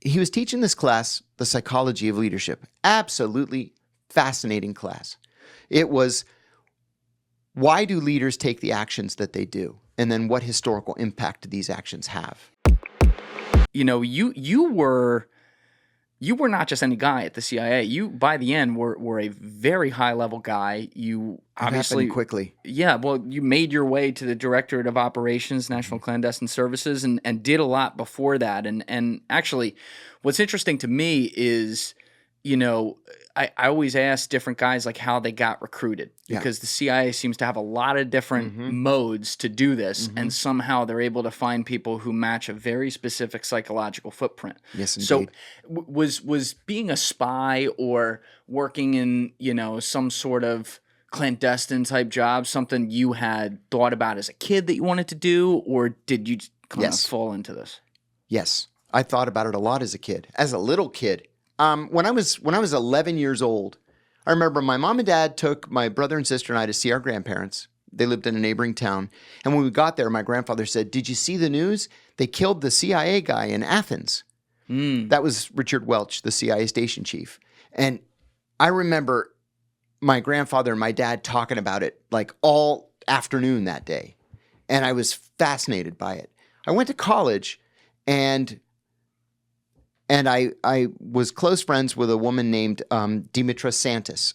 he was teaching this class, The Psychology of Leadership. Absolutely fascinating class. It was, why do leaders take the actions that they do? And then what historical impact do these actions have? You were not just any guy at the CIA. You, by the end, were a very high level guy. You obviously happened quickly. Yeah, well, you made your way to the Directorate of Operations, National Clandestine Services, and did a lot before that. And actually, what's interesting to me is, I always ask different guys like how they got recruited, because the CIA seems to have a lot of different modes to do this, and somehow they're able to find people who match a very specific psychological footprint. Yes, indeed. So was being a spy or working in, some sort of clandestine type job something you had thought about as a kid that you wanted to do, or did you kind of fall into this? Yes, I thought about it a lot as a kid, as a little kid. When I was 11 years old, I remember my mom and dad took my brother and sister and I to see our grandparents. They lived in a neighboring town. And when we got there, my grandfather said, "Did you see the news? They killed the CIA guy in Athens." That was Richard Welch, the CIA station chief. And I remember my grandfather and my dad talking about it like all afternoon that day. And I was fascinated by it. I went to college and I was close friends with a woman named Dimitra Santis.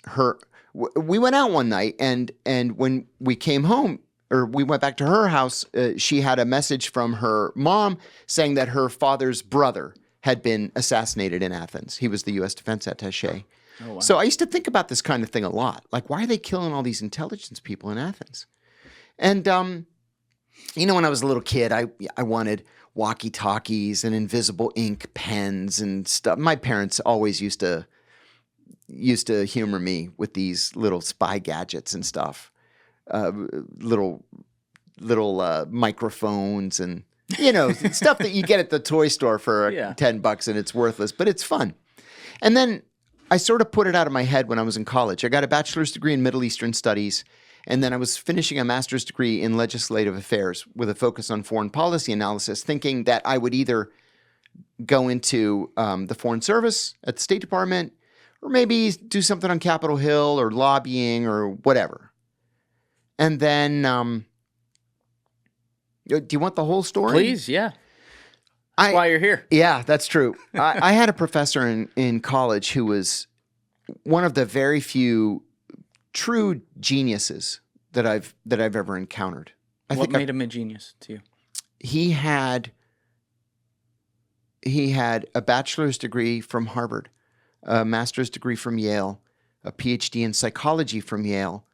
We went out one night, and when we came home, or we went back to her house, she had a message from her mom saying that her father's brother had been assassinated in Athens. He was the U.S. Defense Attaché. Oh, wow. So I used to think about this kind of thing a lot. Like, why are they killing all these intelligence people in Athens? And, when I was a little kid, I wanted walkie-talkies and invisible ink pens and stuff. My parents always used to humor me with these little spy gadgets and stuff, little microphones and stuff that you get at the toy store for $10 and it's worthless, but it's fun. And then I sort of put it out of my head when I was in college. I got a bachelor's degree in Middle Eastern Studies. And then I was finishing a master's degree in legislative affairs with a focus on foreign policy analysis, thinking that I would either go into the Foreign Service at the State Department, or maybe do something on Capitol Hill or lobbying or whatever. And then, do you want the whole story? Please, yeah. That's why you're here. Yeah, that's true. I had a professor in college who was one of the very few true geniuses that I've ever encountered. What made him a genius to you? He had a bachelor's degree from Harvard, a master's degree from Yale, a PhD in psychology from Yale,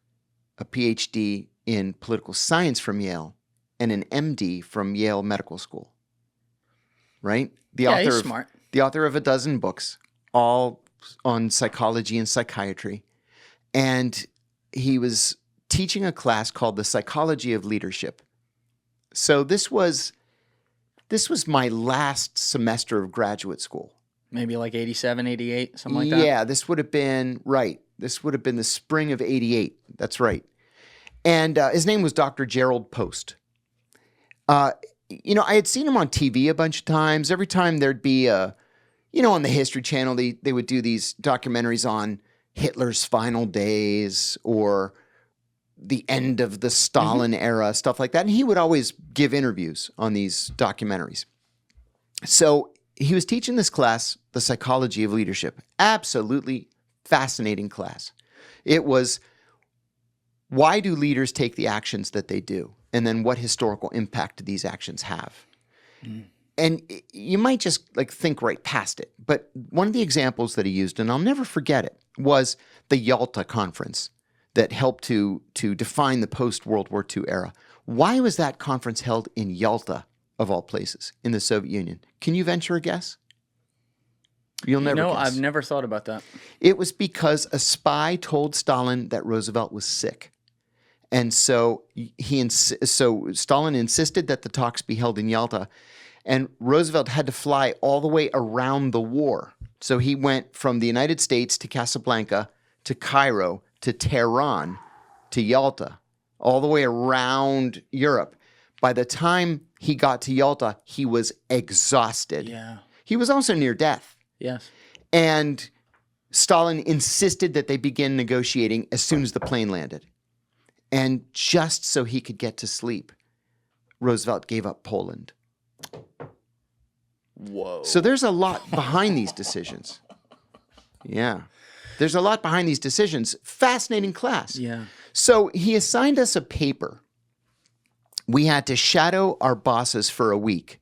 a PhD in political science from Yale, and an MD from Yale Medical School. Right? He's smart. The author of a dozen books, all on psychology and psychiatry. And he was teaching a class called The Psychology of Leadership. So this was my last semester of graduate school. Maybe like 87, 88, something like that? Yeah, this would have been, right. This would have been the spring of 88. That's right. And his name was Dr. Gerald Post. I had seen him on TV a bunch of times. Every time there'd be on the History Channel, they would do these documentaries on Hitler's final days or the end of the Stalin era, stuff like that. And he would always give interviews on these documentaries. So he was teaching this class, The Psychology of Leadership. Absolutely fascinating class. It was, why do leaders take the actions that they do? And then what historical impact do these actions have? And you might just think right past it. But one of the examples that he used, and I'll never forget it, was the Yalta Conference that helped to define the post-World War II era. Why was that conference held in Yalta, of all places, in the Soviet Union? Can you venture a guess? You'll never guess. I've never thought about that. It was because a spy told Stalin that Roosevelt was sick. And so Stalin insisted that the talks be held in Yalta. And Roosevelt had to fly all the way around the war. So he went from the United States to Casablanca, to Cairo, to Tehran, to Yalta, all the way around Europe. By the time he got to Yalta, he was exhausted. Yeah. he was also near death. Yes. And Stalin insisted that they begin negotiating as soon as the plane landed. And just so he could get to sleep, Roosevelt gave up Poland. Whoa. So there's a lot behind these decisions. Yeah. There's a lot behind these decisions. Fascinating class. Yeah. So he assigned us a paper. We had to shadow our bosses for a week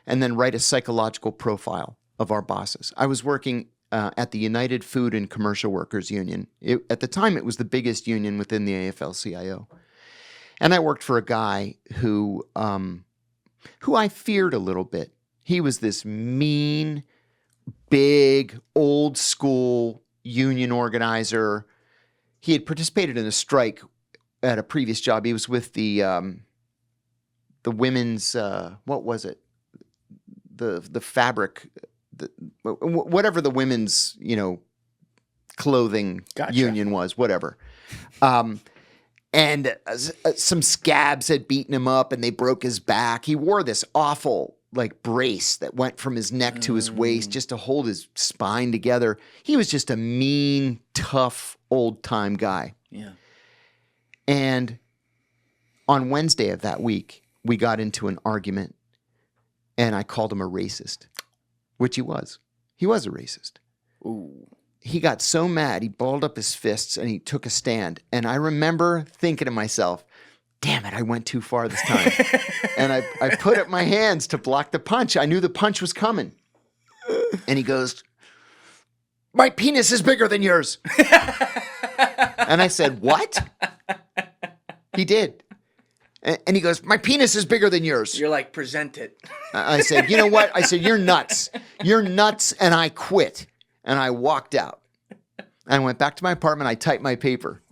and then write a psychological profile of our bosses. I was working at the United Food and Commercial Workers Union. At the time, it was the biggest union within the AFL-CIO. And I worked for a guy who I feared a little bit. He was this mean, big, old school union organizer. He had participated in a strike at a previous job. He was with the women's, what was it? The fabric, whatever the women's, clothing union was, whatever. And some scabs had beaten him up and they broke his back. He wore this awful brace that went from his neck to his waist just to hold his spine together. He was just a mean, tough, old-time guy. Yeah. And on Wednesday of that week, we got into an argument and I called him a racist, which he was. He was a racist. Ooh. He got so mad, he balled up his fists and he took a stand. And I remember thinking to myself, damn it, I went too far this time. And I put up my hands to block the punch. I knew the punch was coming. And he goes, my penis is bigger than yours. And I said, what? He did. And he goes, my penis is bigger than yours. You're like, present it. I said, you know what? I said, you're nuts. You're nuts. And I quit. And I walked out. I went back to my apartment. I typed my paper.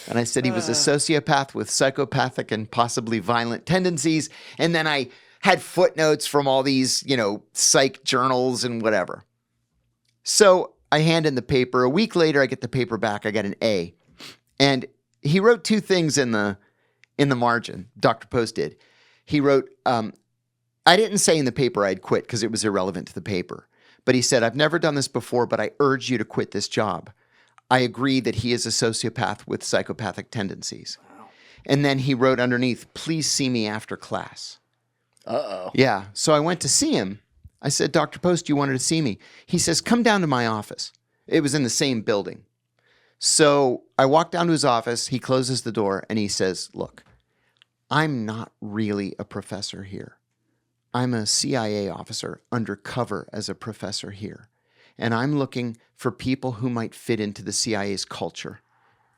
And I said he was a sociopath with psychopathic and possibly violent tendencies. And then I had footnotes from all these, psych journals and whatever. So I hand in the paper. A week later, I get the paper back. I got an A. And he wrote two things in the margin. Dr. Post did. He wrote, I didn't say in the paper I'd quit because it was irrelevant to the paper. But he said, I've never done this before, but I urge you to quit this job. I agree that he is a sociopath with psychopathic tendencies. Wow. And then he wrote underneath, please see me after class. Uh-oh. Yeah. So I went to see him. I said, Dr. Post, you wanted to see me. He says, come down to my office. It was in the same building. So I walked down to his office. He closes the door and he says, look, I'm not really a professor here. I'm a CIA officer undercover as a professor here. And I'm looking for people who might fit into the CIA's culture.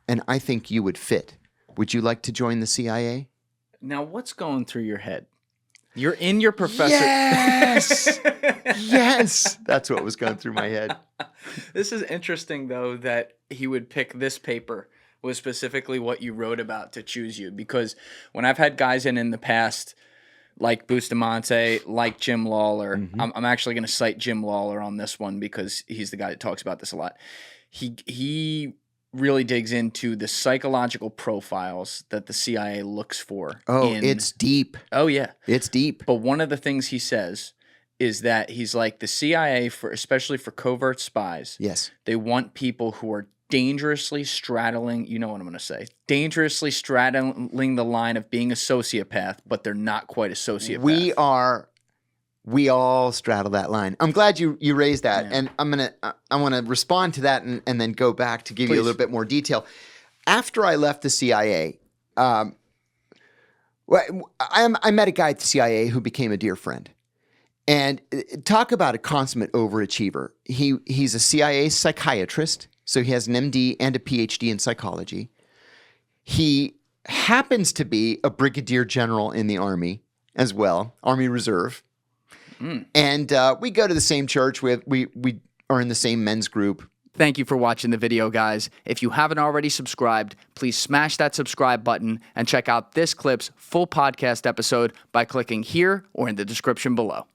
And I think you would fit. Would you like to join the CIA? Now, what's going through your head? You're in your professor. Yes! Yes! That's what was going through my head. This is interesting, though, that he would pick this paper was specifically what you wrote about to choose you. Because when I've had guys in the past, like Bustamante, like Jim Lawler. Mm-hmm. I'm actually going to cite Jim Lawler on this one because he's the guy that talks about this a lot. He really digs into the psychological profiles that the CIA looks for. Oh, it's deep. Oh, yeah. It's deep. But one of the things he says is that he's like the CIA, especially for covert spies, yes, they want people who are dangerously straddling, you know what I'm going to say, dangerously straddling the line of being a sociopath, but they're not quite a sociopath. We all straddle that line. I'm glad you raised that. Yeah. And I want to respond to that and then go back to give you a little bit more detail. After I left the CIA, I met a guy at the CIA who became a dear friend. And talk about a consummate overachiever. He's a CIA psychiatrist. So he has an MD and a PhD in psychology. He happens to be a brigadier general in the Army as well, Army Reserve. Mm. And we go to the same church. We are in the same men's group. Thank you for watching the video, guys. If you haven't already subscribed, please smash that subscribe button and check out this clip's full podcast episode by clicking here or in the description below.